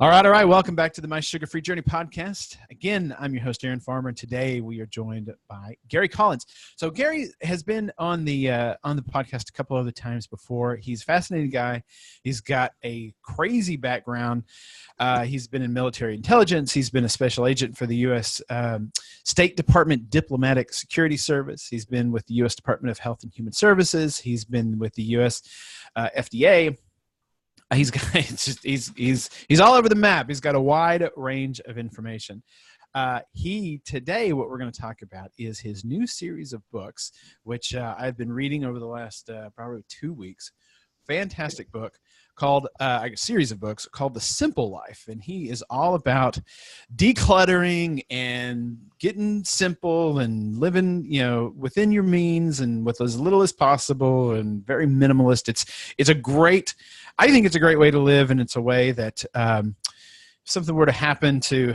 All right. Welcome back to the My Sugar-Free Journey podcast. Again, I'm your host, Aaron Farmer, and today we are joined by Gary Collins. So Gary has been on the podcast a couple other times before. He's a fascinating guy. He's got a crazy background. He's been in military intelligence. He's been a special agent for the U.S. State Department Diplomatic Security Service. He's been with the U.S. Department of Health and Human Services. He's been with the U.S. FDA. He's all over the map. He's got a wide range of information. Today, what we're going to talk about is his new series of books, which I've been reading over the last probably 2 weeks. Fantastic book called a series of books called The Simple Life, and he is all about decluttering and getting simple and living, within your means and with as little as possible and very minimalist. I think it's a great way to live, and it's a way that if something were to happen to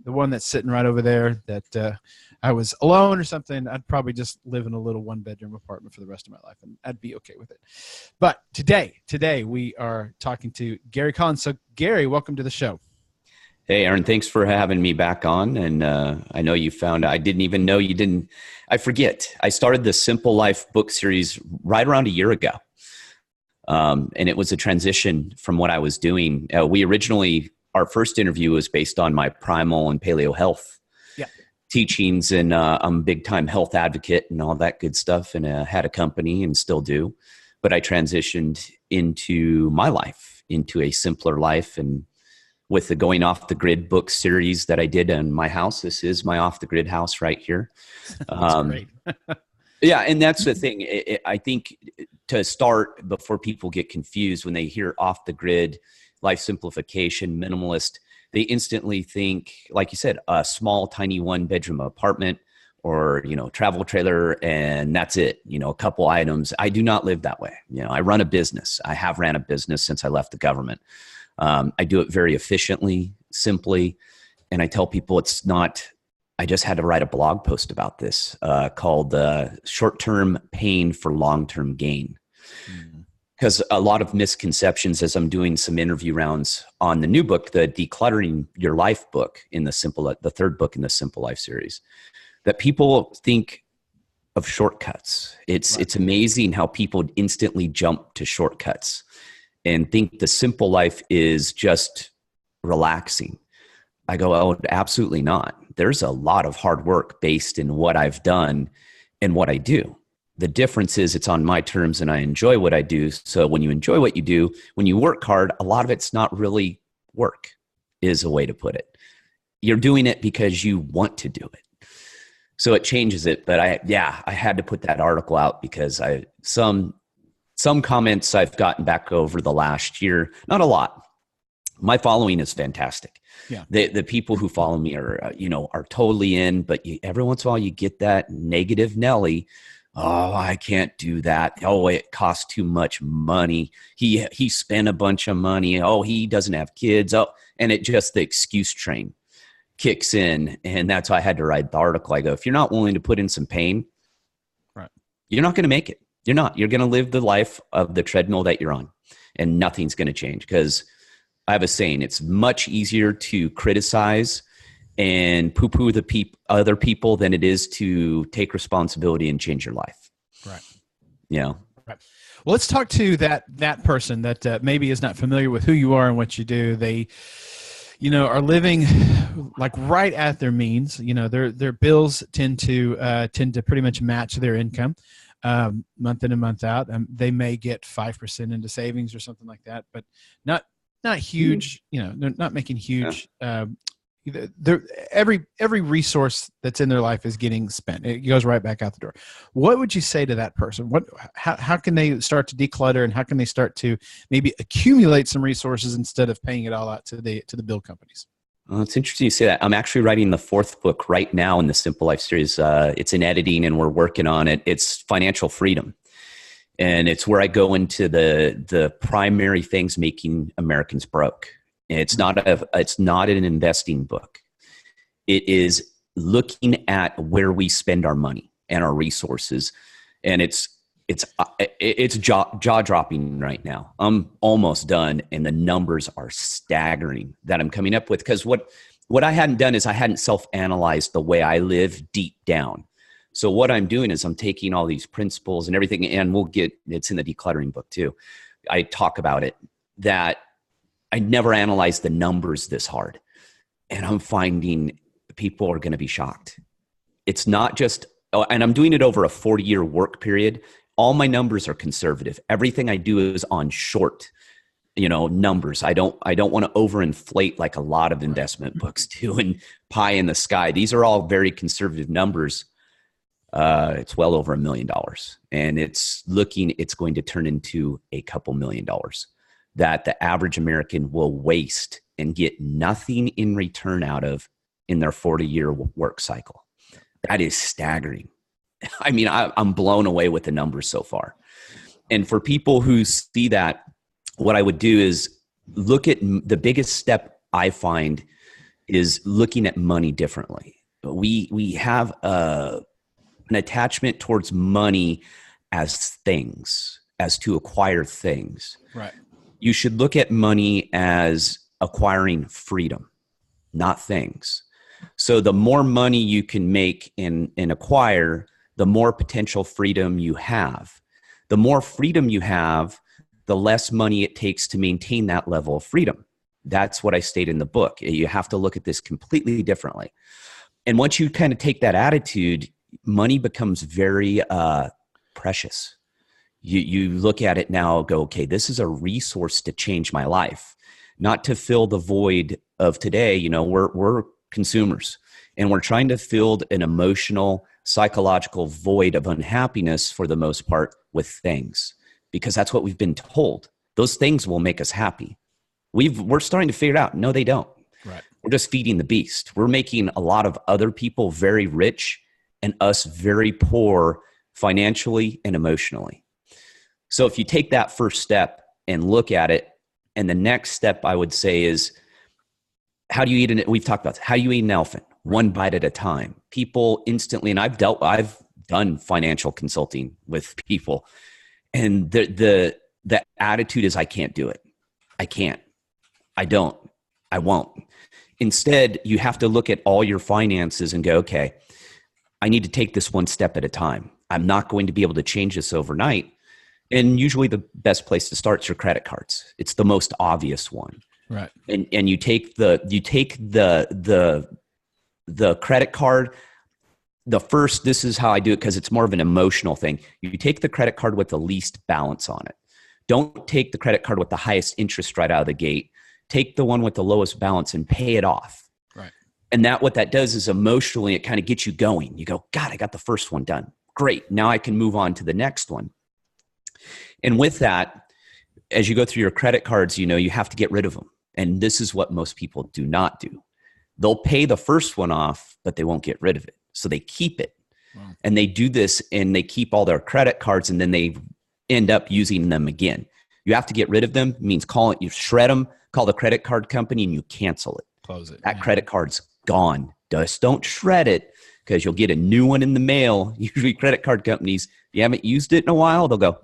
the one that's sitting right over there, that I was alone or something, I'd probably just live in a little one-bedroom apartment for the rest of my life, and I'd be okay with it. But today we are talking to Gary Collins. So, Gary, welcome to the show. Hey, Aaron, thanks for having me back on. And I know you found, I didn't even know you didn't, I forget. I started the Simple Life book series right around a year ago. And it was a transition from what I was doing. Our first interview was based on my primal and paleo health teachings, and I'm a big time health advocate and all that good stuff, and had a company and still do. But I transitioned into my life, into a simpler life, and with the Going Off the Grid book series that I did in my house. This is my off the grid house right here. That's great. Yeah, and that's the thing. I think to start, before people get confused when they hear off the grid, life simplification, minimalist, they instantly think, like you said, a small, tiny one-bedroom apartment or, travel trailer, and that's it, a couple items. I do not live that way. I run a business. I have ran a business since I left the government. I do it very efficiently, simply, and I tell people it's not. I just had to write a blog post about this called Short-Term Pain for Long-Term Gain. Because a lot of misconceptions, as I'm doing some interview rounds on the new book, the Decluttering Your Life book, the third book in the Simple Life series, that people think of shortcuts. It's amazing how people instantly jump to shortcuts and think the simple life is just relaxing. I go, oh, absolutely not. There's a lot of hard work based in what I've done and what I do. The difference is it's on my terms and I enjoy what I do. So when you enjoy what you do, when you work hard, a lot of it's not really work, is a way to put it. You're doing it because you want to do it. So it changes it. But I had to put that article out because some comments I've gotten back over the last year, not a lot. My following is fantastic. Yeah. The people who follow me are totally in, but every once in a while you get that negative Nelly. Oh, I can't do that. Oh, it costs too much money. He spent a bunch of money. Oh, he doesn't have kids. Oh, and it just, the excuse train kicks in. And that's why I had to write the article. I go, if you're not willing to put in some pain, right, you're not going to make it. You're not. You're going to live the life of the treadmill that you're on, and nothing's going to change. Because I have a saying, it's much easier to criticize and poo-poo other people than it is to take responsibility and change your life. Right. Right. Well, let's talk to that person that maybe is not familiar with who you are and what you do. They, are living like right at their means. Their bills tend to pretty much match their income, month in and month out. They may get 5% into savings or something like that, but not huge. They're not making huge. Every resource that's in their life is getting spent. It goes right back out the door. What would you say to that person? How can they start to declutter, and how can they start to maybe accumulate some resources instead of paying it all out to the bill companies? Well, it's interesting you say that. I'm actually writing the fourth book right now in the Simple Life series. It's in editing and we're working on it. It's financial freedom. And it's where I go into the primary things making Americans broke. It's not an investing book. It is looking at where we spend our money and our resources. And it's It's jaw dropping right now. I'm almost done, and the numbers are staggering that I'm coming up with. Because what I hadn't done is I hadn't self-analyzed the way I live deep down. So what I'm doing is I'm taking all these principles and everything, and it's in the decluttering book too. I talk about it, that I never analyzed the numbers this hard, and I'm finding people are going to be shocked. It's not just, and I'm doing it over a 40-year work period. All my numbers are conservative. Everything I do is on short, numbers. I don't want to overinflate like a lot of investment books do and pie in the sky. These are all very conservative numbers. It's well over $1 million, and it's going to turn into a couple $1 million that the average American will waste and get nothing in return out of in their 40-year work cycle. That is staggering. I mean, I'm blown away with the numbers so far. And for people who see that, what I would do is look at the biggest step I find is looking at money differently. We have an attachment towards money as things, as to acquire things. Right. You should look at money as acquiring freedom, not things. So the more money you can make and acquire, the more potential freedom you have. The more freedom you have, the less money it takes to maintain that level of freedom. That's what I state in the book. You have to look at this completely differently. And once you kind of take that attitude, money becomes very precious. You look at it now, go, okay, this is a resource to change my life, not to fill the void of today. We're consumers, and we're trying to fill an emotional, psychological void of unhappiness for the most part with things, because that's what we've been told. Those things will make us happy. We're starting to figure it out. No, they don't. Right. We're just feeding the beast. We're making a lot of other people very rich and us very poor financially and emotionally. So if you take that first step and look at it, and the next step I would say is, how do you eat we've talked about this, how do you eat an elephant? One bite at a time. People instantly, and I've done financial consulting with people, and the attitude is, I can't do it. I can't. I don't. I won't. Instead, you have to look at all your finances and go, okay, I need to take this one step at a time. I'm not going to be able to change this overnight. And usually the best place to start is your credit cards. It's the most obvious one. Right. And you take the credit card. This is how I do it, because it's more of an emotional thing. You take the credit card with the least balance on it. Don't take the credit card with the highest interest right out of the gate. Take the one with the lowest balance and pay it off. Right. And what that does is emotionally, it kind of gets you going. You go, God, I got the first one done. Great. Now I can move on to the next one. And with that, as you go through your credit cards, you have to get rid of them. And this is what most people do not do. They'll pay the first one off, but they won't get rid of it. So they keep it. Wow. And they do this, and they keep all their credit cards, and then they end up using them again. You have to get rid of them. It means you shred them, call the credit card company, and you cancel it. Close it. That credit card's gone. Just don't shred it, because you'll get a new one in the mail. Usually credit card companies, if you haven't used it in a while, they'll go,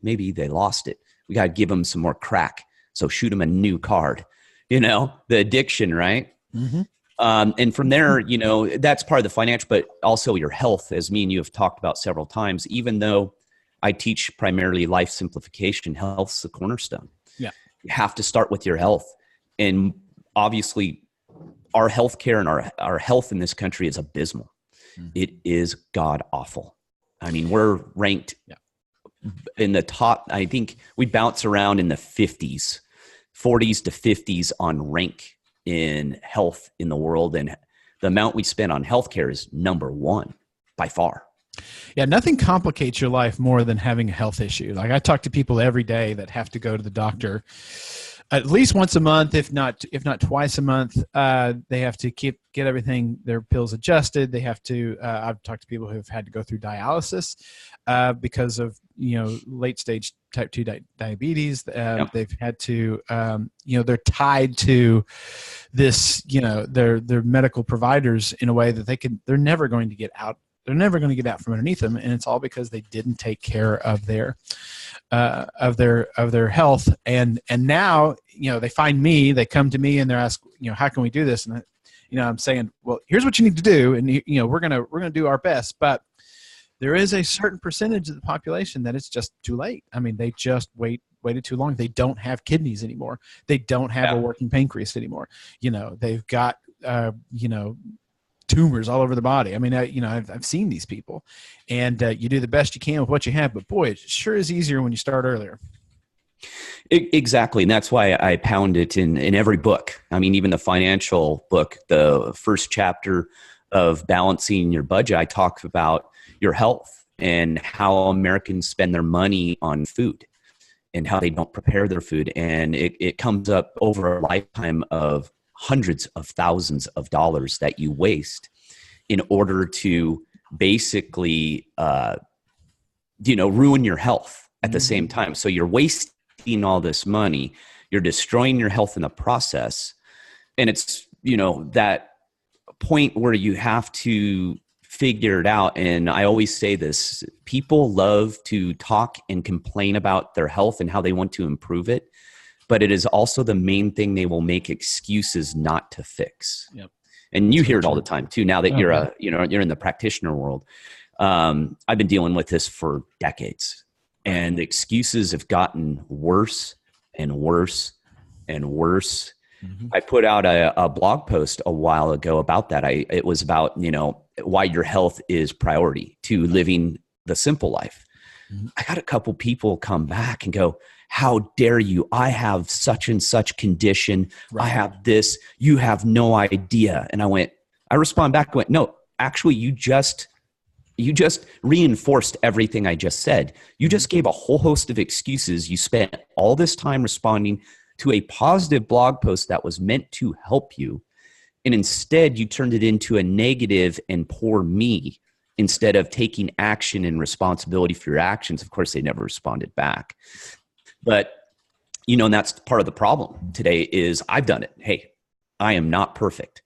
maybe they lost it. We got to give them some more crack. So shoot them a new card, the addiction, right? Mm-hmm. And from there, that's part of the financial, but also your health, as me and you have talked about several times. Even though I teach primarily life simplification, health's the cornerstone. Yeah. You have to start with your health. And obviously our healthcare and our health in this country is abysmal. Mm-hmm. It is god awful. I mean, we're ranked in the top. I think we bounce around in the 40s to 50s on rank in health in the world. And the amount we spend on healthcare is number one by far. Yeah, nothing complicates your life more than having a health issue. Like, I talk to people every day that have to go to the doctor at least once a month, if not twice a month. They have to get everything, their pills adjusted. They have to, I've talked to people who have had to go through dialysis because of, late stage type 2 diabetes. They've had to, they're tied to this, their medical providers in a way that they're never going to get out They're never going to get out from underneath them, and it's all because they didn't take care of their health. And now, they find me, they come to me, and they're asked, how can we do this? And I'm saying, well, here's what you need to do, and we're gonna do our best, but there is a certain percentage of the population that it's just too late. I mean, they just waited too long. They don't have kidneys anymore. They don't have a working pancreas anymore. They've got tumors all over the body. I mean, I've seen these people, and you do the best you can with what you have, but boy, it sure is easier when you start earlier. Exactly. And that's why I pound it in every book. I mean, even the financial book, the first chapter of Balancing Your Budget, I talk about your health and how Americans spend their money on food and how they don't prepare their food. And it comes up over a lifetime of hundreds of thousands of dollars that you waste in order to basically, ruin your health at the same time. So you're wasting all this money, you're destroying your health in the process. And it's, that point where you have to figure it out. And I always say this, people love to talk and complain about their health and how they want to improve it, but it is also the main thing they will make excuses not to fix. Yep. And you hear it all the time too. Now that you're in the practitioner world. I've been dealing with this for decades. And the excuses have gotten worse and worse and worse. Mm-hmm. I put out a blog post a while ago about that. It was about, why your health is priority to living the simple life. Mm-hmm. I got a couple people come back and go, how dare you? I have such and such condition. Right. I have this. You have no idea. And I respond back, no, actually, you just reinforced everything I just said. You just gave a whole host of excuses. You spent all this time responding to a positive blog post that was meant to help you. And instead, you turned it into a negative and poor me instead of taking action and responsibility for your actions. Of course, they never responded back. But, and that's part of the problem today is I've done it. Hey, I am not perfect.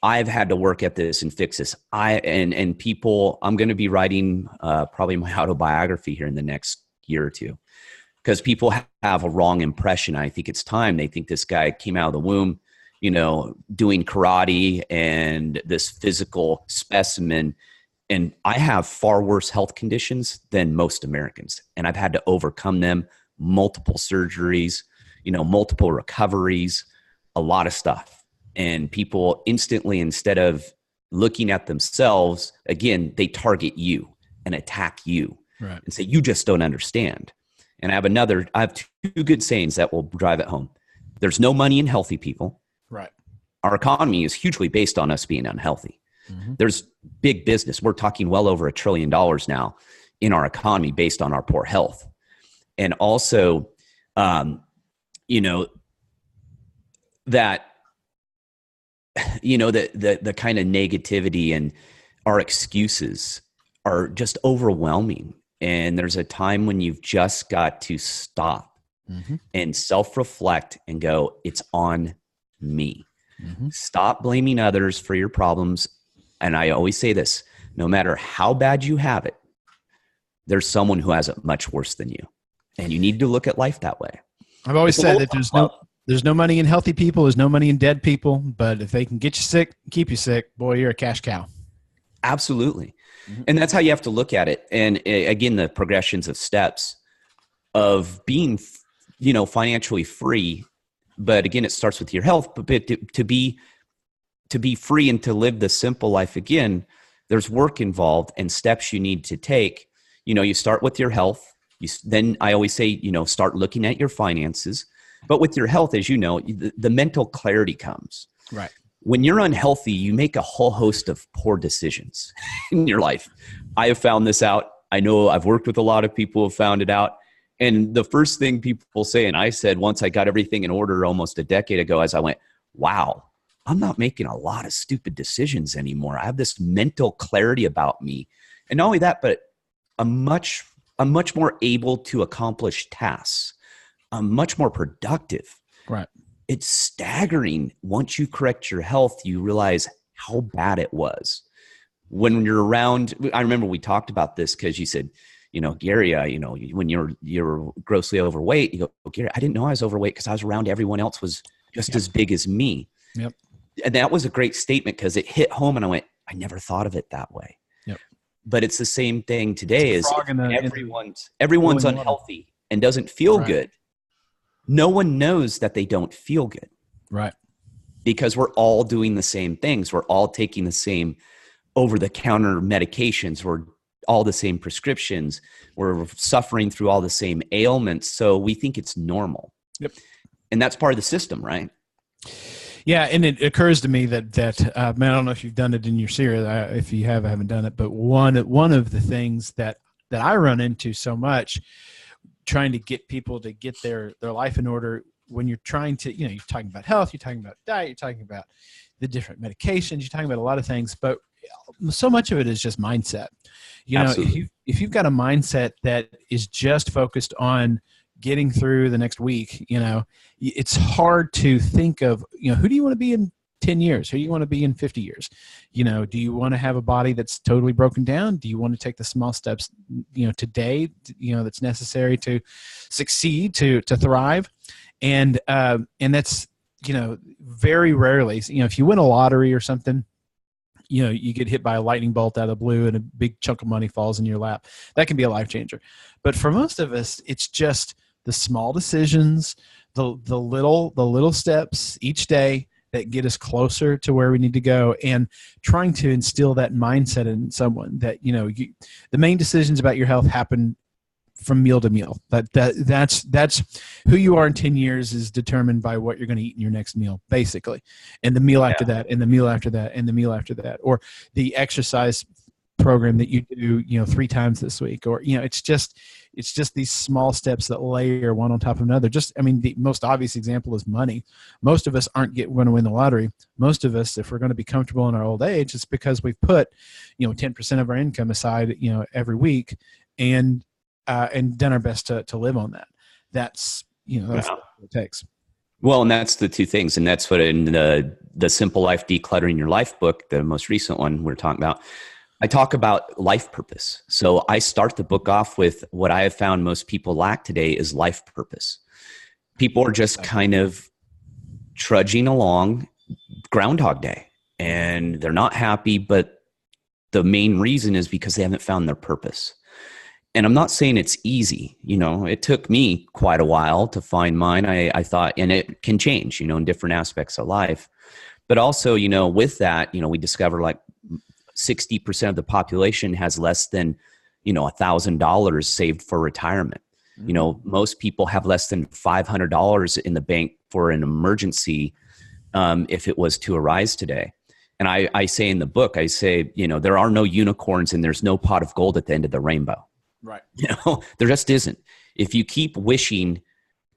I've had to work at this and fix this. And people, I'm going to be writing probably my autobiography here in the next year or two because people have a wrong impression. I think it's time. They think this guy came out of the womb, doing karate and this physical specimen. And I have far worse health conditions than most Americans. And I've had to overcome them, multiple surgeries, multiple recoveries, a lot of stuff. And people instantly, instead of looking at themselves, again, they target you and attack you and say, you just don't understand. And I have two good sayings that will drive it home. There's no money in healthy people. Right. Our economy is hugely based on us being unhealthy. Mm-hmm. There's big business. We're talking well over $1 trillion now in our economy based on our poor health. And also, that the kind of negativity and our excuses are just overwhelming. And there's a time when you've just got to stop and self-reflect and go, it's on me. Mm-hmm. Stop blaming others for your problems. And I always say this, no matter how bad you have it, there's someone who has it much worse than you. And you need to look at life that way. I've always said that there's no money in healthy people. There's no money in dead people. But if they can get you sick, keep you sick, boy, you're a cash cow. Absolutely. Mm-hmm. And that's how you have to look at it. And again, the progressions of steps of being, financially free. But again, it starts with your health. But to be free and to live the simple life again, there's work involved and steps you need to take. You start with your health. Then I always say, start looking at your finances. But with your health, as you know, the mental clarity comes. Right. When you're unhealthy, you make a whole host of poor decisions in your life. I have found this out. I know I've worked with a lot of people who have found it out. And the first thing people say, and I said once I got everything in order almost a decade ago, as I went, wow, I'm not making a lot of stupid decisions anymore. I have this mental clarity about me. And not only that, but I'm much more able to accomplish tasks. I'm much more productive. Right. It's staggering. Once you correct your health, you realize how bad it was. when you're around, I remember we talked about this because you said, Gary, when you're grossly overweight, you go, Gary, I didn't know I was overweight because I was around everyone else was just as big as me. Yep. And that was a great statement because it hit home and I went, I never thought of it that way. Yep. But it's the same thing today is everyone's unhealthy and doesn't feel good. No one knows that they don't feel good. Right. Because we're all doing the same things. We're all taking the same over-the-counter medications. We're all the same prescriptions. We're suffering through all the same ailments. So we think it's normal. Yep. And that's part of the system, right? Yeah, and it occurs to me that man, I don't know if you've done it in your series. If you have, I haven't done it. But one of the things that I run into so much, trying to get people to get their life in order, when you're trying to, you're talking about health, you're talking about diet, you're talking about the different medications, you're talking about a lot of things, but so much of it is just mindset. If you've got a mindset that is just focused on getting through the next week, it's hard to think of, who do you want to be in 10 years? Who do you want to be in 50 years? Do you want to have a body that's totally broken down? Do you want to take the small steps, today, that's necessary to succeed, to thrive? And that's, very rarely, if you win a lottery or something, you get hit by a lightning bolt out of the blue and a big chunk of money falls in your lap. That can be a life changer. But for most of us, it's just the small decisions, the little steps each day that get us closer to where we need to go, and trying to instill that mindset in someone that, the main decisions about your health happen from meal to meal. That's who you are in 10 years is determined by what you're going to eat in your next meal, basically. And the meal after that, and the meal after that, and the meal after that, or the exercise program that you do, 3 times this week, or, it's just these small steps that layer one on top of another. The most obvious example is money. Most of us aren't going to win the lottery. Most of us, if we're going to be comfortable in our old age, it's because we've put, 10% of our income aside, every week, and done our best to live on that. That's what it takes. Well, and that's the two things. And that's what in the Simple Life Decluttering Your Life book, the most recent one we're talking about, I talk about life purpose. So I start the book off with what I have found most people lack today is life purpose. People are just kind of trudging along Groundhog Day, and they're not happy, but the main reason is because they haven't found their purpose. And I'm not saying it's easy. It took me quite a while to find mine. I thought, and it can change, in different aspects of life. But also, with that, we discover like 60% of the population has less than, $1,000 saved for retirement. Mm-hmm. Most people have less than $500 in the bank for an emergency if it was to arise today. And I say in the book, there are no unicorns and there's no pot of gold at the end of the rainbow. Right. There just isn't. If you keep wishing,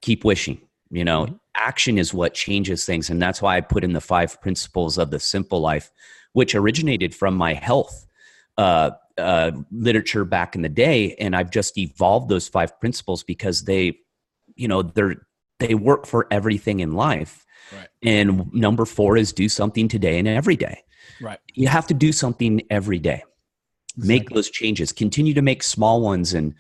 mm-hmm. Action is what changes things. And that's why I put in the 5 principles of the Simple Life, which originated from my health literature back in the day. And I've just evolved those 5 principles because they work for everything in life. Right. And number 4 is do something today and every day. Right. You have to do something every day. Exactly. Make those changes, continue to make small ones, and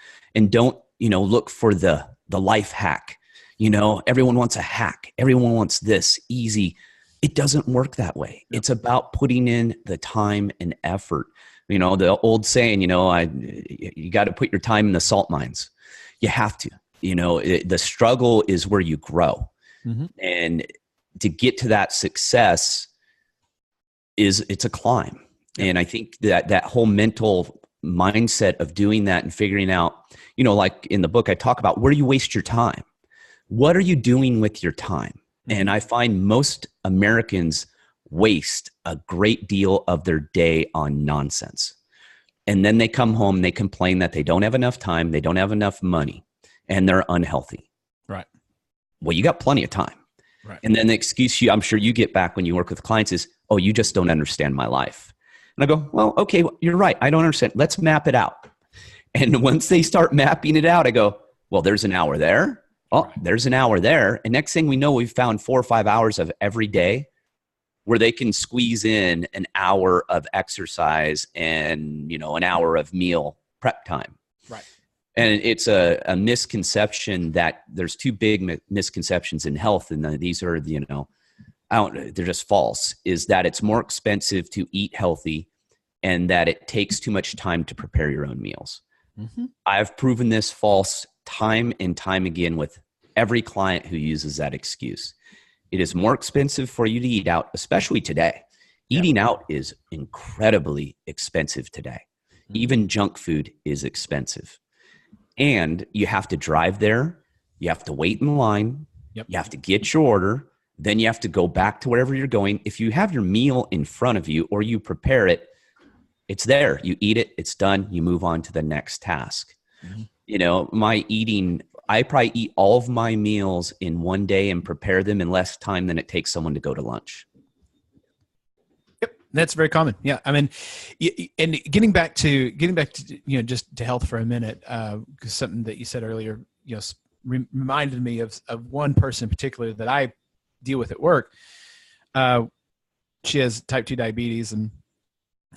don't, look for the life hack. Everyone wants a hack. Everyone wants this easy. It doesn't work that way. Yep. It's about putting in the time and effort. The old saying, you got to put your time in the salt mines. You have to, the struggle is where you grow. Mm-hmm. And to get to that success it's a climb. And I think that whole mental mindset of doing that and figuring out, like in the book, I talk about where do you waste your time? What are you doing with your time? And I find most Americans waste a great deal of their day on nonsense. And then they come home and they complain that they don't have enough time, they don't have enough money, and they're unhealthy. Right. Well, you got plenty of time. Right. And then the excuse I'm sure you get back when you work with clients is, oh, you just don't understand my life. And I go, well, okay, you're right. I don't understand. Let's map it out. And once they start mapping it out, I go, well, there's an hour there. Oh, right. There's an hour there. And next thing we know, we've found 4 or 5 hours of every day where they can squeeze in an hour of exercise and, an hour of meal prep time. Right. And it's a misconception that there's two big misconceptions in health. And these are, they're just false, is that it's more expensive to eat healthy and that it takes too much time to prepare your own meals. Mm-hmm. I've proven this false time and time again with every client who uses that excuse. It is more expensive for you to eat out, especially today. Yeah. Eating out is incredibly expensive today. Mm-hmm. Even junk food is expensive. And you have to drive there. You have to wait in line. Yep. You have to get your order. Then you have to go back to wherever you're going. If you have your meal in front of you or you prepare it, it's there. You eat it. It's done. You move on to the next task. Mm-hmm. My eating, I probably eat all of my meals in one day and prepare them in less time than it takes someone to go to lunch. Yep. That's very common. Yeah. I mean, and getting back to, just to health for a minute, because something that you said earlier, reminded me of one person in particular that I deal with at work. She has type 2 diabetes and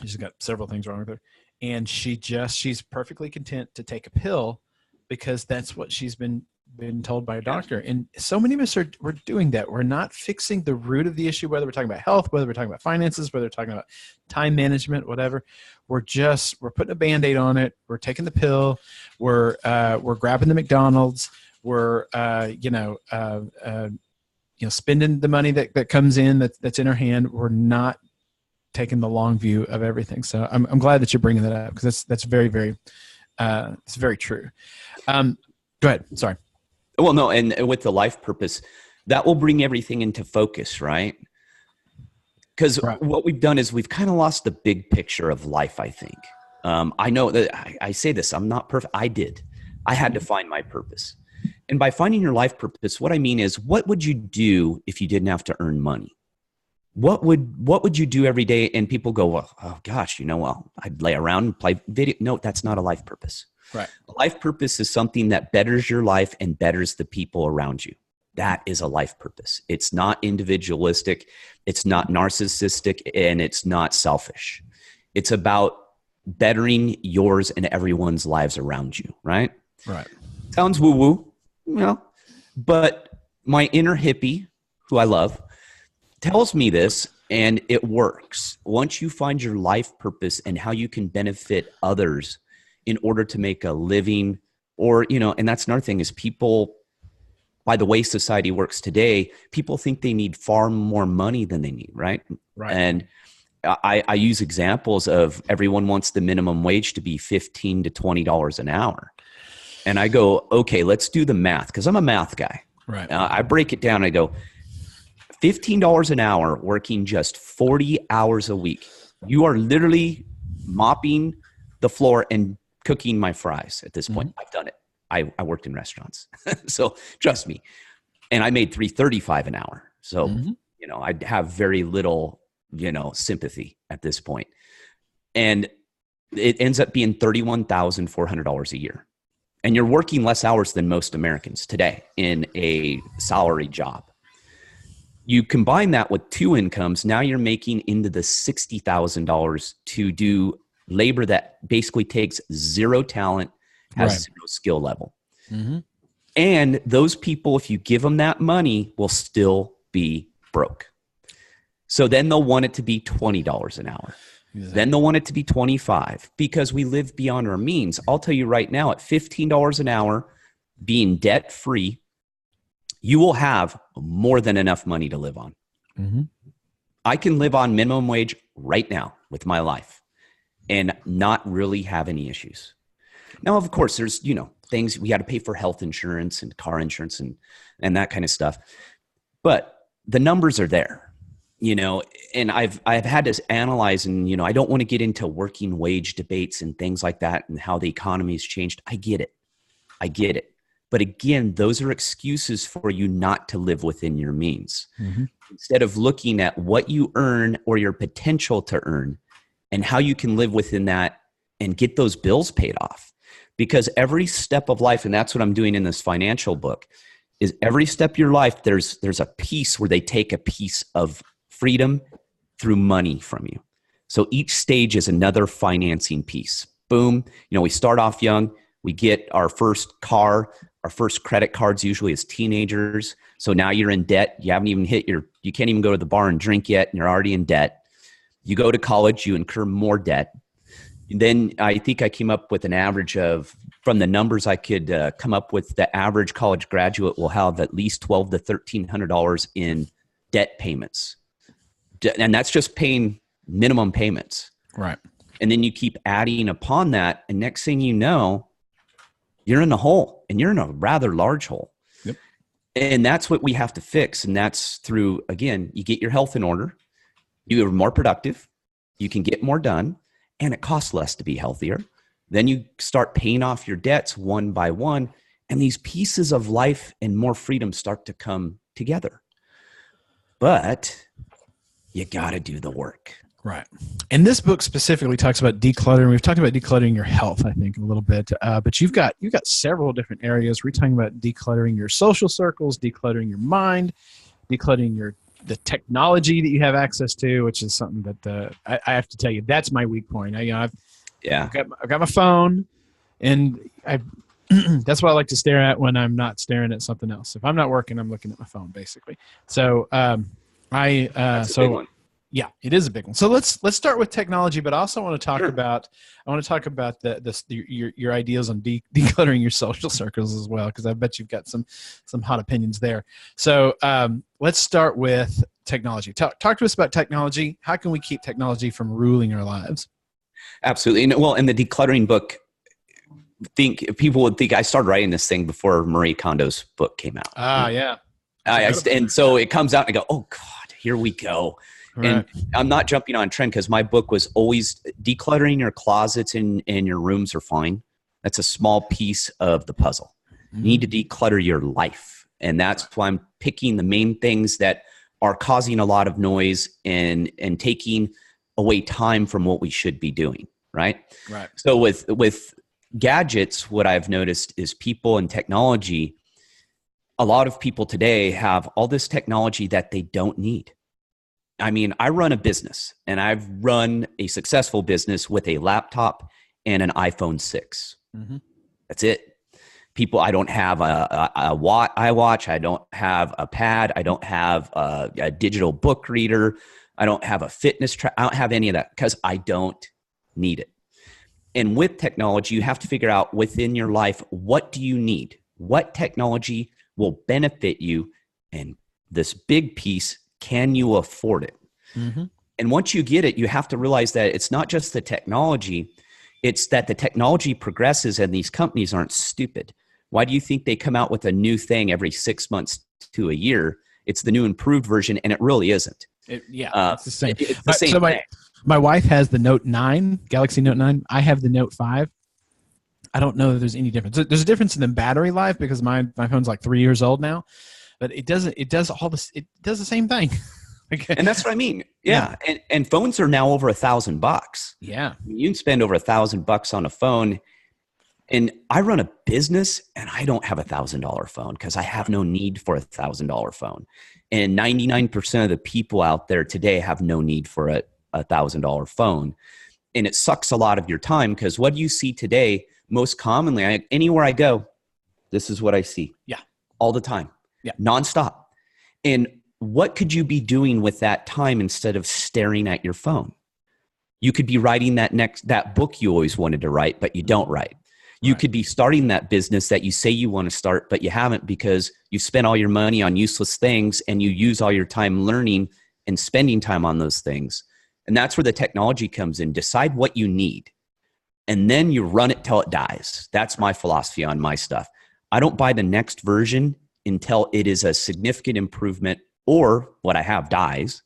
she's got several things wrong with her. And she's perfectly content to take a pill because that's what she's been told by a doctor. And so many of us we're doing that. We're not fixing the root of the issue, whether we're talking about health, whether we're talking about finances, whether we're talking about time management, whatever. We're putting a Band-Aid on it. We're taking the pill. We're grabbing the McDonald's. We're, spending the money that comes in that's in our hand. We're not taking the long view of everything. So I'm glad that you're bringing that up because that's very, very, it's very true. Go ahead. Sorry. Well, no. And with the life purpose, that will bring everything into focus, right? Because what we've done is we've kind of lost the big picture of life, I think. I know that I say this, I'm not perfect. I had to find my purpose. And by finding your life purpose, what I mean is, what would you do if you didn't have to earn money? What would you do every day? And people go, well, oh gosh, I'd lay around and play video. No, that's not a life purpose. Right. A life purpose is something that betters your life and betters the people around you. That is a life purpose. It's not individualistic. It's not narcissistic, and it's not selfish. It's about bettering yours and everyone's lives around you. Right. Right. Sounds woo-woo, but my inner hippie, who I love, tells me this, and it works. Once you find your life purpose and how you can benefit others in order to make a living, or, and that's another thing is people, by the way society works today, people think they need far more money than they need, right? Right. And I use examples of everyone wants the minimum wage to be $15 to $20 an hour. And I go, okay, let's do the math, because I'm a math guy. Right. I break it down. I go, $15 an hour working just 40 hours a week. You are literally mopping the floor and cooking my fries at this point. Mm-hmm. I've done it. I worked in restaurants. So trust me. And I made $3.35 an hour. So, I have very little, sympathy at this point. And it ends up being $31,400 a year. And you're working less hours than most Americans today in a salary job. You combine that with two incomes, now you're making into the $60,000 to do labor that basically takes zero talent, has zero skill level. Mm-hmm. And those people, if you give them that money, will still be broke. So then they'll want it to be $20 an hour. Exactly. Then they'll want it to be $25 because we live beyond our means. I'll tell you right now, at $15 an hour, being debt free, you will have more than enough money to live on. Mm-hmm. I can live on minimum wage right now with my life and not really have any issues. Now, of course, there's, things we got to pay for health insurance and car insurance and that kind of stuff. But the numbers are there. And I've had to analyze, and, I don't want to get into working wage debates and things like that and how the economy has changed. I get it. But again, those are excuses for you not to live within your means. Mm-hmm. Instead of looking at what you earn or your potential to earn and how you can live within that and get those bills paid off. Because every step of life, and that's what I'm doing in this financial book, is every step of your life, there's a piece where they take a piece of freedom through money from you. So each stage is another financing piece. Boom. We start off young. We get our first car, our first credit cards, usually as teenagers. So now you're in debt. You haven't even you can't even go to the bar and drink yet, and you're already in debt. You go to college, you incur more debt. And then I think I came up with an average of, from the numbers I could come up with, the average college graduate will have at least $1,200 to $1,300 in debt payments. And that's just paying minimum payments. Right. And then you keep adding upon that. And next thing you know, you're in a hole, and you're in a rather large hole. Yep. And that's what we have to fix. And that's through, again, you get your health in order. You are more productive. You can get more done, and it costs less to be healthier. Then you start paying off your debts one by one, and these pieces of life and more freedom start to come together. But you got to do the work. Right. And this book specifically talks about decluttering. We've talked about decluttering your health, I think, a little bit. But you've got several different areas. We're talking about decluttering your social circles, decluttering your mind, decluttering the technology that you have access to, which is something that I have to tell you, that's my weak point. I've got my phone, and that's what I like to stare at when I'm not staring at something else. If I'm not working, I'm looking at my phone, basically. So That's a big one. Yeah, it is a big one. So let's start with technology, but I also want to talk about your ideas on decluttering your social circles as well, because I bet you've got some hot opinions there. So let's start with technology. Talk to us about technology. How can we keep technology from ruling our lives? Absolutely. And well, in the decluttering book, people would think I started writing this thing before Marie Kondo's book came out. Yeah. And so it comes out and I go, oh God, here we go. Right. And I'm not jumping on trend, because my book was always decluttering your closets and your rooms are fine. That's a small piece of the puzzle. You need to declutter your life. And that's why I'm picking the main things that are causing a lot of noise and taking away time from what we should be doing. Right. Right. So with gadgets, what I've noticed is people and technology, a lot of people today have all this technology that they don't need. I mean, I run a business, and I've run a successful business with a laptop and an iPhone 6. Mm-hmm. That's it. I don't have a iWatch. I don't have a pad. I don't have a digital book reader. I don't have a fitness track. I don't have any of that because I don't need it. And with technology, you have to figure out within your life, what do you need? What technology will benefit you? And this big piece, can you afford it? Mm-hmm. And once you get it, you have to realize that it's not just the technology, it's that the technology progresses and these companies aren't stupid. Why do you think they come out with a new thing every 6 months to a year? It's the new improved version, and it really isn't. It's the same. It's the same thing. My wife has the Note 9, Galaxy Note 9. I have the Note 5. I don't know that there's any difference. There's a difference in the battery life because my phone's like 3 years old now. But it does all this. It does the same thing. Okay. And that's what I mean. Yeah. And phones are now over $1,000. Yeah. You can spend over $1,000 on a phone. And I run a business, and I don't have $1,000 phone because I have no need for $1,000 phone. And 99% of the people out there today have no need for a $1,000 phone. And it sucks a lot of your time, because what you see today, most commonly, anywhere I go, this is what I see. Yeah. All the time. Yeah. Nonstop. And what could you be doing with that time instead of staring at your phone? You could be writing that book you always wanted to write, but you don't write. You could be starting that business that you say you want to start, but you haven't because you spent all your money on useless things and you use all your time learning and spending time on those things. And that's where the technology comes in. Decide what you need, and then you run it till it dies. That's my philosophy on my stuff. I don't buy the next version until it is a significant improvement or what I have dies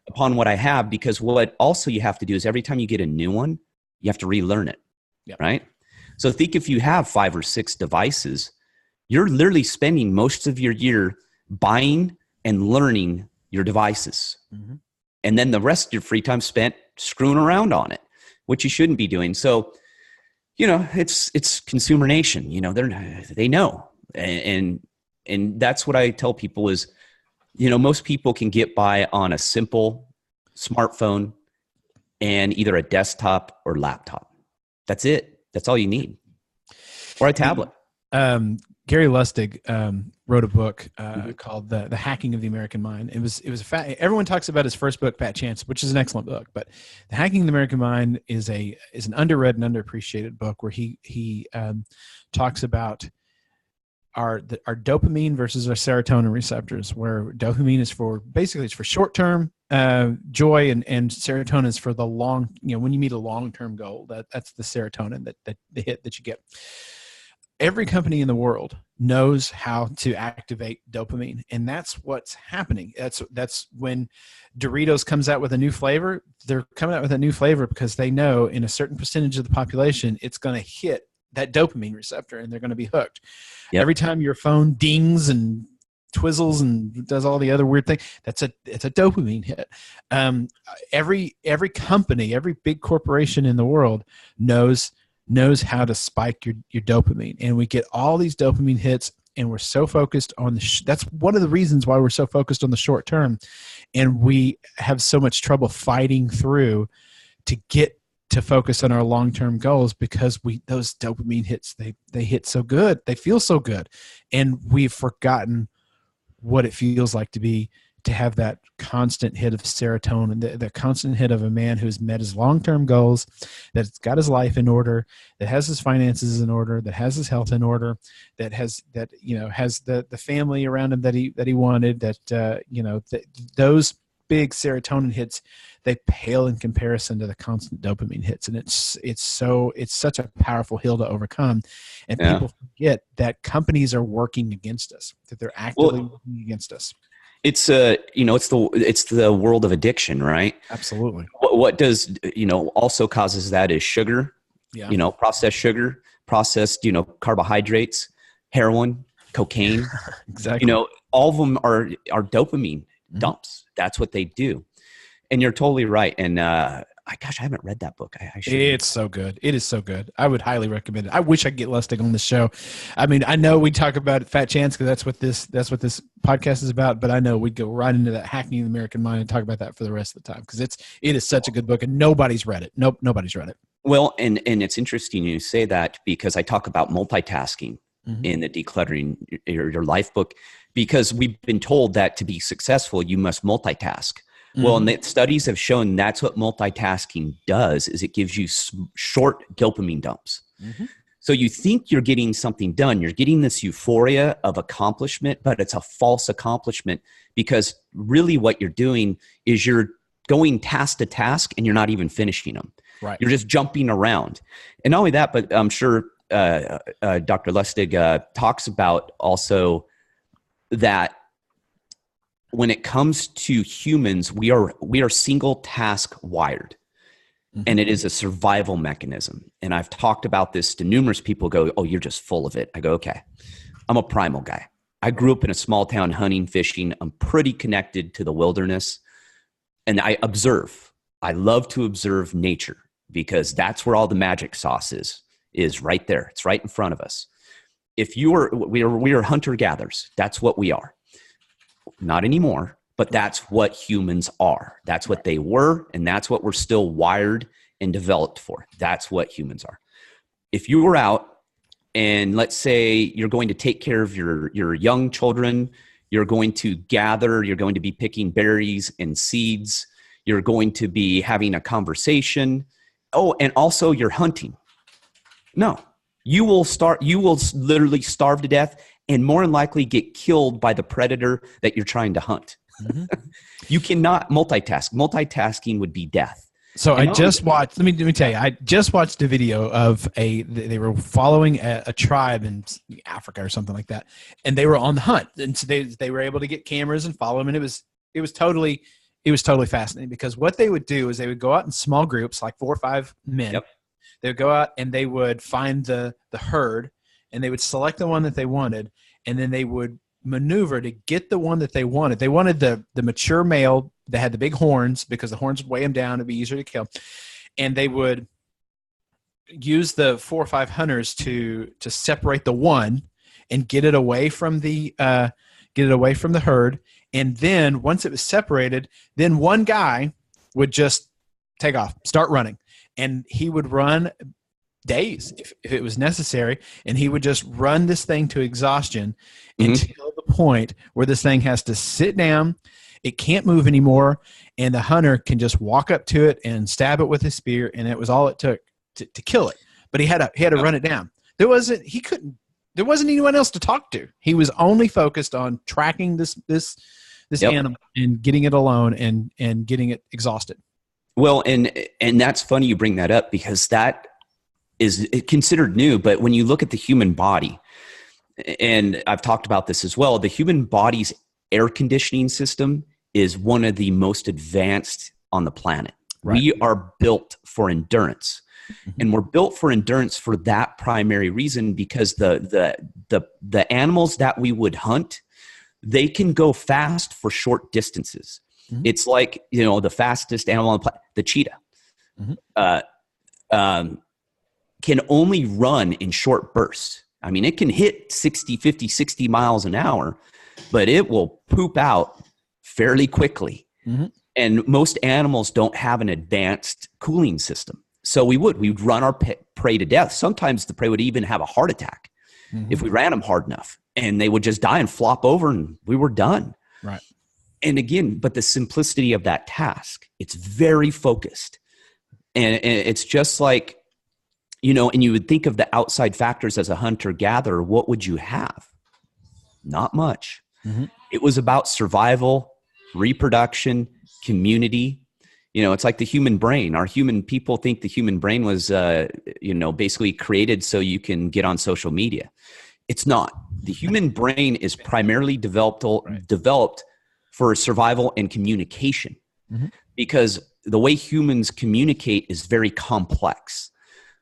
upon what I have, because what also you have to do is every time you get a new one, you have to relearn it, right? So think if you have 5 or 6 devices, you're literally spending most of your year buying and learning your devices. Mm-hmm. And then the rest of your free time spent screwing around on it, which you shouldn't be doing. So, it's consumer nation, they know. And that's what I tell people is, most people can get by on a simple smartphone, and either a desktop or laptop. That's it. That's all you need. Or a tablet. Gary Lustig wrote a book called the Hacking of the American Mind. It was everyone talks about his first book, Fat Chance, which is an excellent book, but The Hacking of the American Mind is an underread and underappreciated book where he talks about our dopamine versus our serotonin receptors, where dopamine is for short-term joy, and serotonin is for the long, when you meet a long-term goal, that's the serotonin, that the hit that you get. Every company in the world knows how to activate dopamine, and that's what's happening. That's when Doritos comes out with a new flavor. They're coming out with a new flavor because they know in a certain percentage of the population, it's going to hit that dopamine receptor, and they're going to be hooked. Yep. Every time your phone dings and twizzles and does all the other weird things, it's a dopamine hit. Every company, every big corporation in the world knows how to spike your dopamine, and we get all these dopamine hits, and we're so focused on that's one of the reasons why we're so focused on the short term, and we have so much trouble fighting through to get to focus on our long-term goals, because those dopamine hits, they hit so good, they feel so good, and we've forgotten what it feels like to have that constant hit of serotonin, the constant hit of a man who's met his long-term goals, that's got his life in order, that has his finances in order, that has his health in order, that has the family around him that he wanted, those big serotonin hits, they pale in comparison to the constant dopamine hits. And it's such a powerful hill to overcome. And people forget that companies are working against us, that they're actively working against us. It's it's the world of addiction, right? Absolutely. What does, also causes that is sugar, processed sugar, processed, carbohydrates, heroin, cocaine. Exactly. All of them are dopamine dumps. That's what they do. And you're totally right. And I haven't read that book. I should. It's so good. It is so good. I would highly recommend it. I wish I could get Lustig on the show. I mean, I know we talk about Fat Chance because that's what this podcast is about. But I know we'd go right into that Hacking the American Mind and talk about that for the rest of the time, because it is such a good book, and nobody's read it. Nobody's read it. Well, and it's interesting you say that, because I talk about multitasking in the Decluttering Your Life book, because we've been told that to be successful, you must multitask. Well, and the studies have shown that's what multitasking does, is it gives you short dopamine dumps. So you think you're getting something done. You're getting this euphoria of accomplishment, but it's a false accomplishment, because really what you're doing is you're going task to task and you're not even finishing them. Right. You're just jumping around. And not only that, but I'm sure Dr. Lustig talks about also that when it comes to humans, we are single task wired, and it is a survival mechanism. And I've talked about this to numerous people. Go, oh, you're just full of it. I go, okay, I'm a primal guy. I grew up in a small town hunting, fishing. I'm pretty connected to the wilderness, and I observe. I love to observe nature, because that's where all the magic sauce is right there. It's right in front of us. We are hunter gatherers. That's what we are. Not anymore, but that's what humans are. That's what they were, and that's what we're still wired and developed for. That's what humans are. If you were out and let's say you're going to take care of your young children, you're going to gather, you're going to be picking berries and seeds, you're going to be having a conversation. Oh, and also you're hunting. No, you will literally starve to death, and more than likely get killed by the predator that you're trying to hunt. You cannot multitask. Multitasking would be death. So I just watched, let me tell you, I just watched a video of they were following a tribe in Africa or something like that. And they were on the hunt. And so they were able to get cameras and follow them. And it was totally fascinating, because what they would do is they would go out in small groups, like 4 or 5 men. Yep. They would go out and they would find the herd, and they would select the one that they wanted, and then they would maneuver to get the one that they wanted. They wanted the mature male that had the big horns, because the horns would weigh him down and be easier to kill. And they would use the 4 or 5 hunters to separate the one and get it away from the herd. And then once it was separated, then one guy would just take off, start running. And he would run days if it was necessary. And he would just run this thing to exhaustion until the point where this thing has to sit down. It can't move anymore. And the hunter can just walk up to it and stab it with his spear. And it was all it took to kill it. But he had to run it down. There wasn't anyone else to talk to. He was only focused on tracking this animal and getting it alone and getting it exhausted. Well, and that's funny you bring that up, because that is considered new. But when you look at the human body, and I've talked about this as well, the human body's air conditioning system is one of the most advanced on the planet. Right. We are built for endurance. And we're built for endurance for that primary reason, because the animals that we would hunt, they can go fast for short distances. It's like, the fastest animal on the planet, the cheetah, can only run in short bursts. I mean, it can hit 50, 60 miles an hour, but it will poop out fairly quickly. And most animals don't have an advanced cooling system. So we'd run our prey to death. Sometimes the prey would even have a heart attack if we ran them hard enough, and they would just die and flop over, and we were done. Right. And again, but the simplicity of that task, it's very focused. And it's just like, and you would think of the outside factors as a hunter-gatherer, what would you have? Not much. It was about survival, reproduction, community. It's like the human brain. People think the human brain was, basically created so you can get on social media. It's not. The human brain is primarily developed for survival and communication, because the way humans communicate is very complex.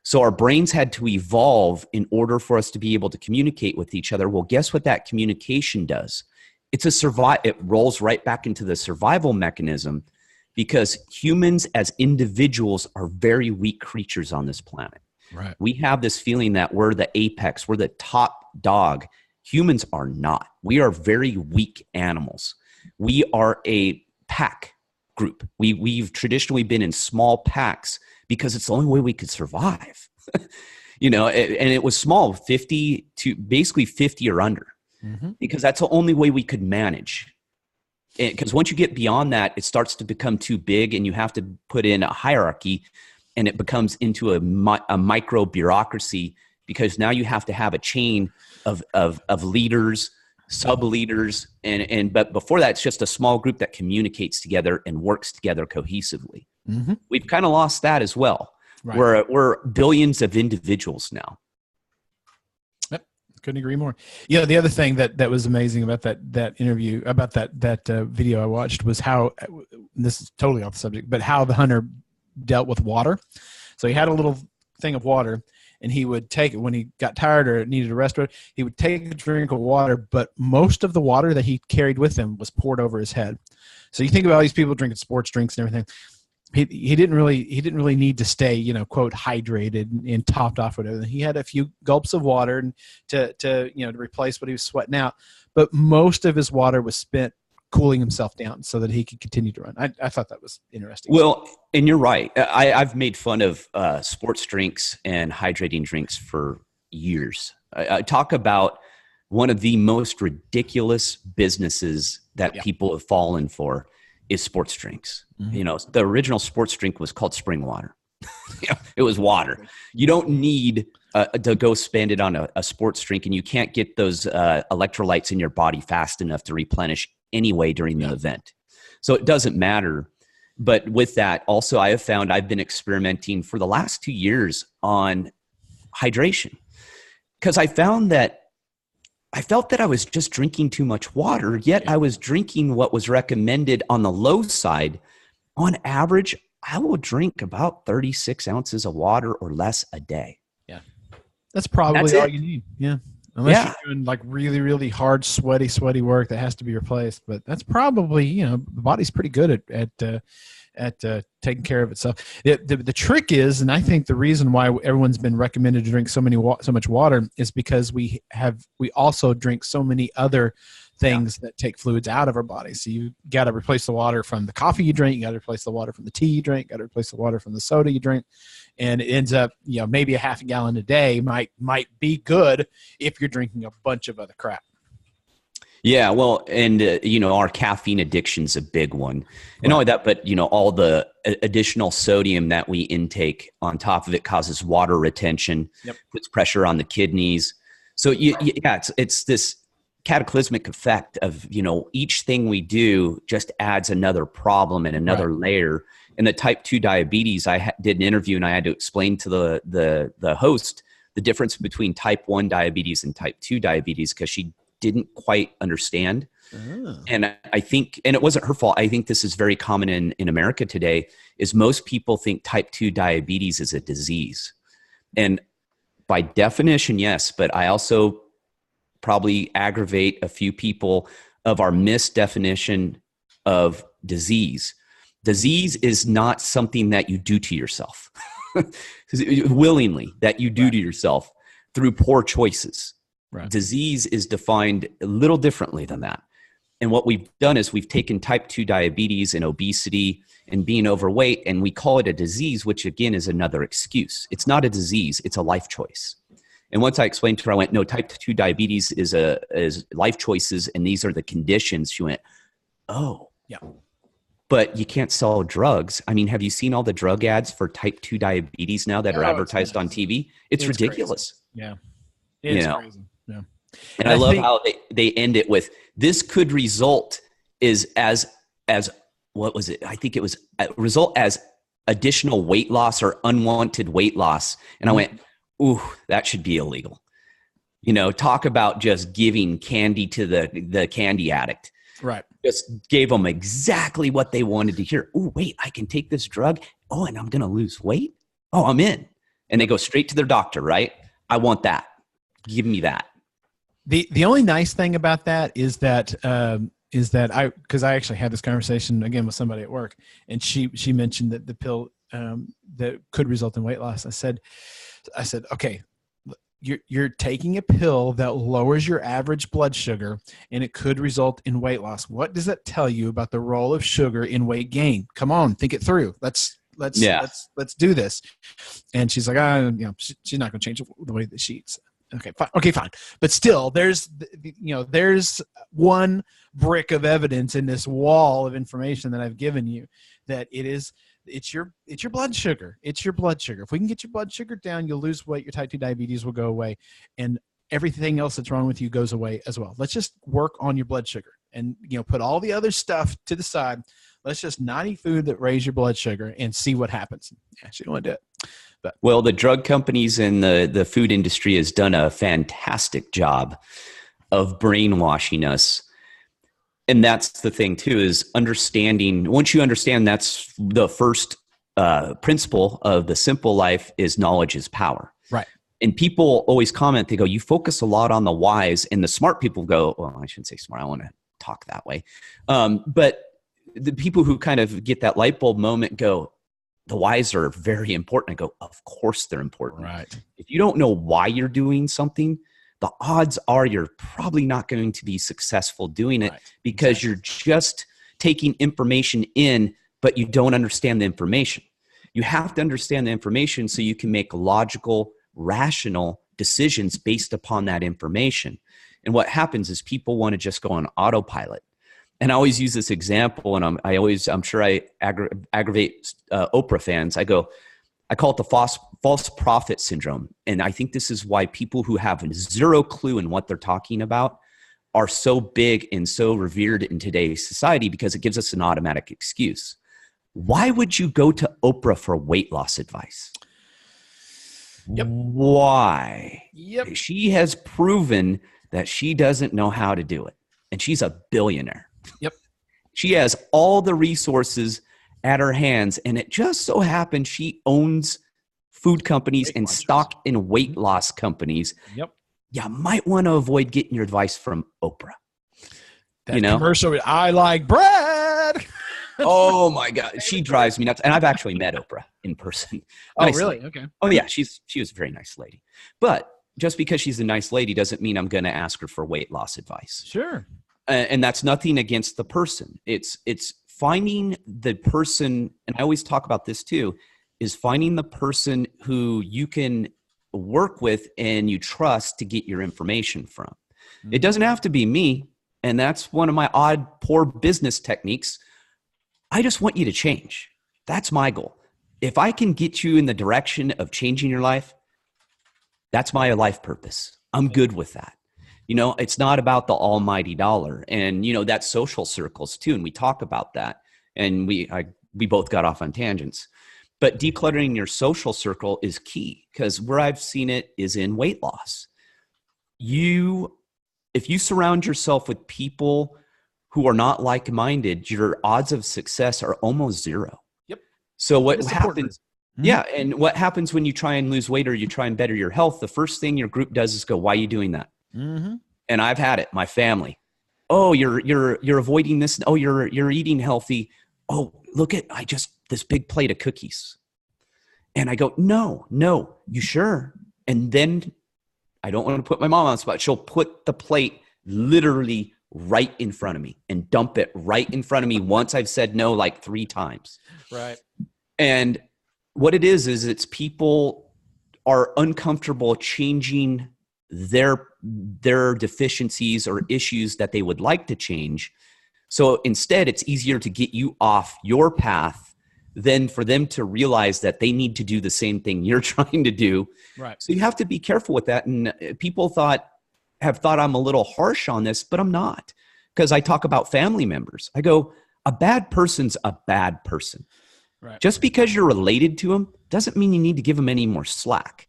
So our brains had to evolve in order for us to be able to communicate with each other. Well, guess what that communication does? It rolls right back into the survival mechanism, because humans as individuals are very weak creatures on this planet. Right. We have this feeling that we're the apex, we're the top dog. Humans are not. We are very weak animals. We are a pack group. We've traditionally been in small packs because it's the only way we could survive. And it was small, 50 to basically 50 or under, because that's the only way we could manage. Because once you get beyond that, it starts to become too big, and you have to put in a hierarchy, and it becomes into a micro bureaucracy, because now you have to have a chain of leaders, sub leaders, but before that, it's just a small group that communicates together and works together cohesively. We've kind of lost that as well. Right. We're billions of individuals now. Couldn't agree more. The other thing that was amazing about that interview, about that video I watched, was how, this is totally off the subject, but how the hunter dealt with water. So he had a little thing of water, and he would take it when he got tired or needed a rest. He would take a drink of water, but most of the water that he carried with him was poured over his head. So you think about all these people drinking sports drinks and everything. He didn't really need to stay, quote, hydrated and topped off, whatever. He had a few gulps of water to replace what he was sweating out. But most of his water was spent cooling himself down so that he could continue to run. I thought that was interesting. Well, and you're right. I've made fun of sports drinks and hydrating drinks for years. I talk about one of the most ridiculous businesses that people have fallen for is sports drinks. The original sports drink was called spring water. It was water. You don't need to go spend it on a sports drink, and you can't get those electrolytes in your body fast enough to replenish anyway during the event. So it doesn't matter. But with that, also, I have found I've been experimenting for the last 2 years on hydration, because I found that I felt that I was just drinking too much water, yet I was drinking what was recommended on the low side. On average, I will drink about 36 ounces of water or less a day. Yeah. That's probably all you need. Yeah. Unless you're doing like really, really hard, sweaty work that has to be replaced. But that's probably, the body's pretty good at taking care of itself. The trick is, and I think the reason why everyone's been recommended to drink so much water is because we also drink so many other things that take fluids out of our body. So you got to replace the water from the coffee you drink. You got to replace the water from the tea you drink. Got to replace the water from the soda you drink. And it ends up, maybe a half a gallon a day might be good if you're drinking a bunch of other crap. Yeah, well, and our caffeine addiction's a big one, and not only that, but all the additional sodium that we intake on top of it causes water retention, puts pressure on the kidneys. So it's this cataclysmic effect of each thing we do just adds another problem and another layer. And the type 2 diabetes, I did an interview and I had to explain to the host the difference between type 1 diabetes and type 2 diabetes because she didn't quite understand. And I think, and it wasn't her fault, I think this is very common in America today, is most people think type 2 diabetes is a disease. And by definition, yes, but I also probably aggravate a few people of our misdefinition of disease. Disease is not something that you do to yourself willingly, that you do to yourself through poor choices. Right. Disease is defined a little differently than that. And what we've done is we've taken type 2 diabetes and obesity and being overweight, and we call it a disease, which again is another excuse. It's not a disease, it's a life choice. And once I explained to her, I went, no, type 2 diabetes is life choices, and these are the conditions. She went, oh. Yeah. But you can't sell drugs. I mean, have you seen all the drug ads for type 2 diabetes now that are advertised on TV? It's ridiculous. Crazy. Yeah. It's crazy. Yeah. And I love how they end it with, this could result as what was it? I think it was result as additional weight loss or unwanted weight loss. And I went, ooh, that should be illegal. Talk about just giving candy to the candy addict. Right. Just gave them exactly what they wanted to hear. Oh, wait, I can take this drug. Oh, and I'm going to lose weight. Oh, I'm in. And they go straight to their doctor, right? I want that. Give me that. The only nice thing about that is that because I actually had this conversation again with somebody at work, and she mentioned that the pill that could result in weight loss. I said, okay, you're taking a pill that lowers your average blood sugar, and it could result in weight loss. What does that tell you about the role of sugar in weight gain? Come on, think it through. Let's do this. And she's like, she's not going to change the way that she eats. Okay, fine. But still, there's one brick of evidence in this wall of information that I've given you that it's your blood sugar. It's your blood sugar. If we can get your blood sugar down, you'll lose weight. Your type 2 diabetes will go away, and everything else that's wrong with you goes away as well. Let's just work on your blood sugar and put all the other stuff to the side. Let's just not eat food that raise your blood sugar and see what happens. Yeah, she don't want to do it. Well, the drug companies and the food industry has done a fantastic job of brainwashing us. And that's the thing too, is understanding. Once you understand, that's the first principle of the simple life is knowledge is power. Right. And people always comment, they go, you focus a lot on the whys, and the smart people go, well, I shouldn't say smart. I want to talk that way. But the people who kind of get that light bulb moment go, the whys are very important. I go, of course they're important. Right. If you don't know why you're doing something, the odds are you're probably not going to be successful doing it because you're just taking information in, but you don't understand the information. You have to understand the information so you can make logical, rational decisions based upon that information. And what happens is people want to just go on autopilot. And I always use this example, and I'm sure I aggravate Oprah fans. I call it the false prophet syndrome. And I think this is why people who have zero clue in what they're talking about are so big and so revered in today's society, because it gives us an automatic excuse. Why would you go to Oprah for weight loss advice? Yep. Why? Yep. She has proven that she doesn't know how to do it. And she's a billionaire. Yep. She has all the resources at her hands, and it just so happens she owns food companies and stock in weight loss companies. Yep. You might want to avoid getting your advice from Oprah. That commercial, I like bread. Oh my God. She drives me nuts. And I've actually met Oprah in person. Oh, nice really? lady. Okay. Oh yeah. She was a very nice lady. But just because she's a nice lady doesn't mean I'm going to ask her for weight loss advice. Sure. And that's nothing against the person. It's finding the person, and I always talk about this too, is finding the person who you can work with and you trust to get your information from. It doesn't have to be me. And that's one of my odd, poor business techniques. I just want you to change. That's my goal. If I can get you in the direction of changing your life, that's my life purpose. I'm good with that. It's not about the almighty dollar. And, that's social circles too. And we talk about that. And we both got off on tangents. But decluttering your social circle is key, because where I've seen it is in weight loss. If you surround yourself with people who are not like-minded, your odds of success are almost zero. Yep. So what happens? Yeah. And what happens when you try and lose weight or you try and better your health? The first thing your group does is go, "Why are you doing that?" Mm-hmm. And I've had it. My family. "Oh, you're avoiding this. Oh, you're eating healthy. Oh, look at this big plate of cookies." And I go, no, you sure? And then I don't want to put my mom on the spot. She'll put the plate literally right in front of me and dump it right in front of me once I've said no like 3 times. Right. And what it is it's people are uncomfortable changing their deficiencies or issues that they would like to change. So instead, it's easier to get you off your path than for them to realize that they need to do the same thing you're trying to do. Right. So you have to be careful with that. And people have thought I'm a little harsh on this, but I'm not, because I talk about family members. I go, a bad person's a bad person. Right. Just because you're related to them doesn't mean you need to give them any more slack.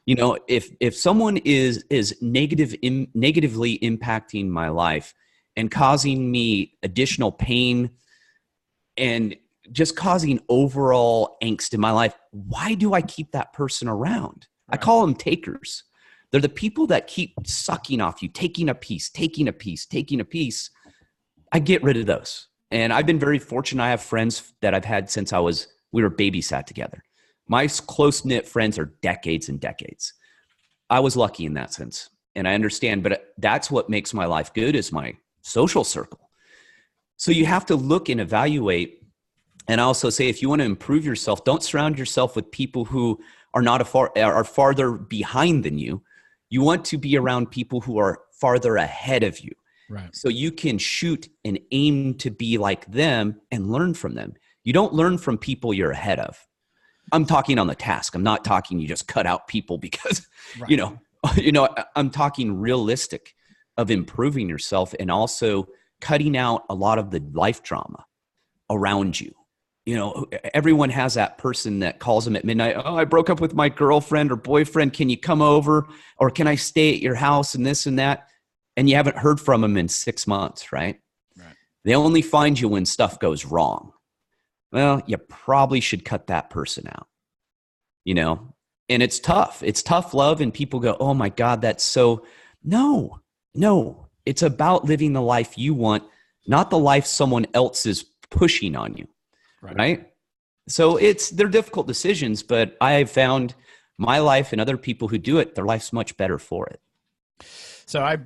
If someone is negatively impacting my life and causing me additional pain and just causing overall angst in my life, why do I keep that person around? Right. I call them takers. They're the people that keep sucking off you, taking a piece. I get rid of those. And I've been very fortunate. I have friends that I've had since we were babysat together. My close-knit friends are decades and decades. I was lucky in that sense. And I understand, but that's what makes my life good, is my social circle. So you have to look and evaluate. And I also say, if you want to improve yourself, don't surround yourself with people who are farther behind than you. You want to be around people who are farther ahead of you. Right. So you can shoot and aim to be like them and learn from them. You don't learn from people you're ahead of. I'm talking on the task. I'm not talking you just cut out people because, right. I'm talking realistic of improving yourself and also cutting out a lot of the life drama around you. Everyone has that person that calls them at midnight. "Oh, I broke up with my girlfriend or boyfriend. Can you come over? Or can I stay at your house?" and this and that. And you haven't heard from them in 6 months, right? Right. They only find you when stuff goes wrong. Well, you probably should cut that person out, and it's tough. It's tough love. And people go, "Oh my God, that's so..." No, it's about living the life you want, not the life someone else is pushing on you. Right? So they're difficult decisions, but I have found my life and other people who do it, their life's much better for it. So I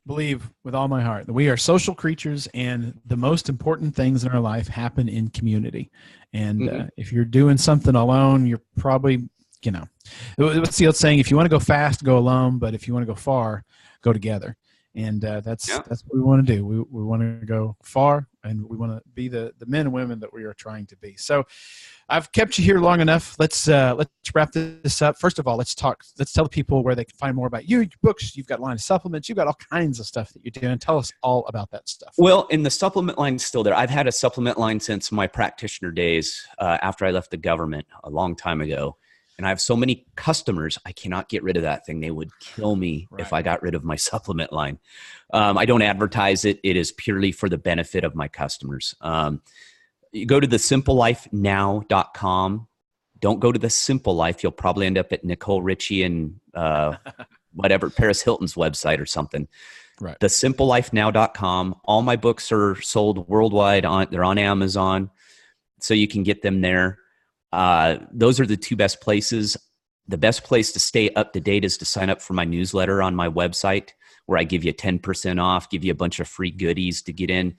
believe with all my heart that we are social creatures, and the most important things in our life happen in community. And if you're doing something alone, you're probably, what's the old saying? If you want to go fast, go alone. But if you want to go far, go together. And that's what we want to do. We want to go far, and we want to be the men and women that we are trying to be. So I've kept you here long enough. Let's wrap this up. First of all, let's tell the people where they can find more about you, your books. You've got a line of supplements. You've got all kinds of stuff that you're doing. Tell us all about that stuff. Well, and the supplement line's still there. I've had a supplement line since my practitioner days after I left the government a long time ago. And I have so many customers, I cannot get rid of that thing. They would kill me if I got rid of my supplement line. I don't advertise it. It is purely for the benefit of my customers. You go to thesimplelifenow.com. Don't go to The Simple Life. You'll probably end up at Nicole Richie and whatever, Paris Hilton's website or something. Right. Thesimplelifenow.com. All my books are sold worldwide. They're on Amazon, so you can get them there. Those are the 2 best places. The best place to stay up to date is to sign up for my newsletter on my website, where I give you 10% off, give you a bunch of free goodies to get in.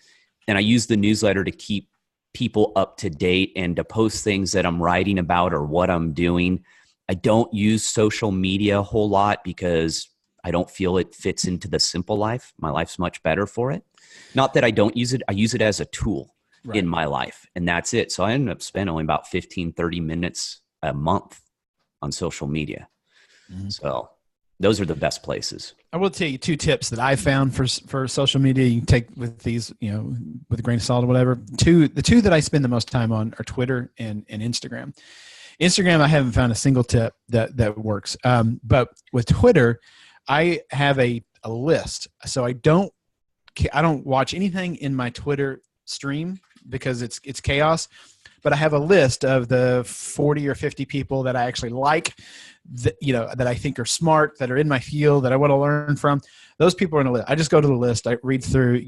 And I use the newsletter to keep people up to date and to post things that I'm writing about or what I'm doing. I don't use social media a whole lot because I don't feel it fits into the simple life. My life's much better for it. Not that I don't use it. I use it as a tool in my life, and that's it. So I ended up spending only about 15, 30 minutes a month on social media. So those are the best places. I will tell you 2 tips that I found for social media. You can take with these, with a grain of salt or whatever. The two that I spend the most time on are Twitter and Instagram. Instagram, I haven't found a single tip that works. But with Twitter, I have a list. So I don't watch anything in my Twitter stream because it's chaos. But I have a list of the 40 or 50 people that I actually like, that I think are smart, that are in my field, that I want to learn from. Those people are in a list. I just go to the list. I read through,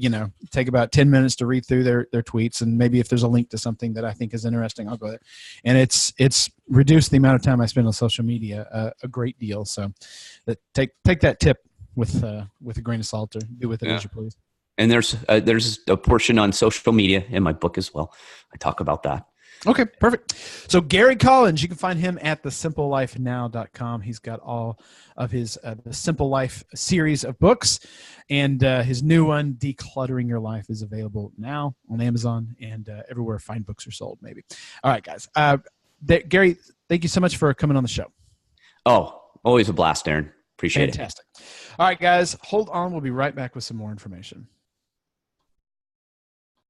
take about 10 minutes to read through their tweets. And maybe if there's a link to something that I think is interesting, I'll go there. And it's reduced the amount of time I spend on social media a great deal. So take that tip with a grain of salt, or do with it as you please. And there's a portion on social media in my book as well. I talk about that. Okay, perfect. So Gary Collins, you can find him at thesimplelifenow.com. He's got all of his the Simple Life series of books, and his new one, Decluttering Your Life, is available now on Amazon and everywhere fine books are sold, maybe. All right, guys. Gary, thank you so much for coming on the show. Oh, always a blast, Aaron. Appreciate it. Fantastic. All right, guys, hold on. We'll be right back with some more information.